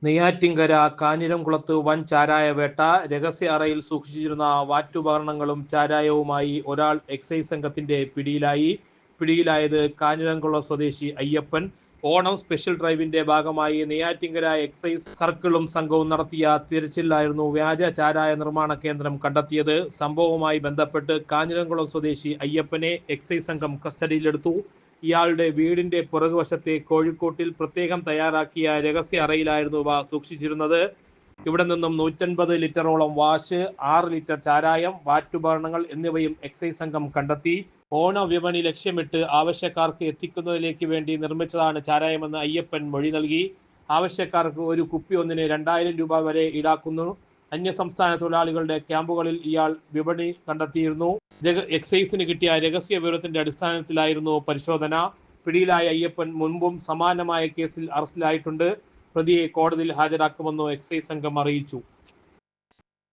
നെയ്യാറ്റിൻകര കാഞ്ഞിരംകുളത്ത് വൻ ചാരായവേട്ട. രഹസ്യ അറയിൽ സൂക്ഷിച്ചിരുന്ന വാറ്റുപകരണങ്ങളും ചാരായവുമായി ഒരാൾ എക്സൈസ് സംഘത്തിന്റെ പിടിയിലായി. പിടിയിലായത് കാഞ്ഞിരംകുളം സ്വദേശി അയ്യപ്പൻ. ഓണം സ്പെഷ്യൽ ഡ്രൈവിന്റെ ഭാഗമായി നെയ്യാറ്റിൻകര എക്സൈസ് സർക്കിളും സംഘവും നടത്തിയ തിരച്ചിലിലായിരുന്നു വ്യാജ ചാരായ നിർമ്മാണ കേന്ദ്രം കണ്ടെത്തിയത്. സംഭവവുമായി ബന്ധപ്പെട്ട് കാഞ്ഞിരംകുളം സ്വദേശി അയ്യപ്പനെ എക്സൈസ് സംഘം കസ്റ്റഡിയിലെടുത്തു. ഇയാളുടെ വീടിന്റെ പുറകുവശത്തെ കോഴിക്കോട്ടിൽ പ്രത്യേകം തയ്യാറാക്കിയ രഹസ്യ അറയിലായിരുന്നു ഇവ സൂക്ഷിച്ചിരുന്നത്. ഇവിടെ നിന്നും 150 ലിറ്ററോളം വാഷ്, 6 ലിറ്റർ ചാരായം, വാറ്റുപകരണങ്ങൾ എന്നിവയും എക്സൈസ് സംഘം കണ്ടെത്തി. ഓണ വിപണി ലക്ഷ്യമിട്ട് ആവശ്യക്കാർക്ക് എത്തിക്കുന്നതിലേക്ക് വേണ്ടി നിർമ്മിച്ചതാണ് ചാരായമെന്ന് അയ്യപ്പൻ മൊഴി നൽകി. ആവശ്യക്കാർക്ക് ഒരു കുപ്പി ഒന്നിന് 2000 രൂപ വരെ ഈടാക്കുന്നു. അന്യസംസ്ഥാന തൊഴിലാളികളുടെ ക്യാമ്പുകളിൽ ഇയാൾ വിപണി കണ്ടെത്തിയിരുന്നു. എക്സൈസിന് കിട്ടിയ രഹസ്യ വിവരത്തിന്റെ അടിസ്ഥാനത്തിലായിരുന്നു പരിശോധന. പിടിയിലായ അയ്യപ്പൻ മുൻപും സമാനമായ കേസിൽ അറസ്റ്റിലായിട്ടുണ്ട്. പ്രതിയെ കോടതിയിൽ ഹാജരാക്കുമെന്ന് എക്സൈസ് സംഘം അറിയിച്ചു.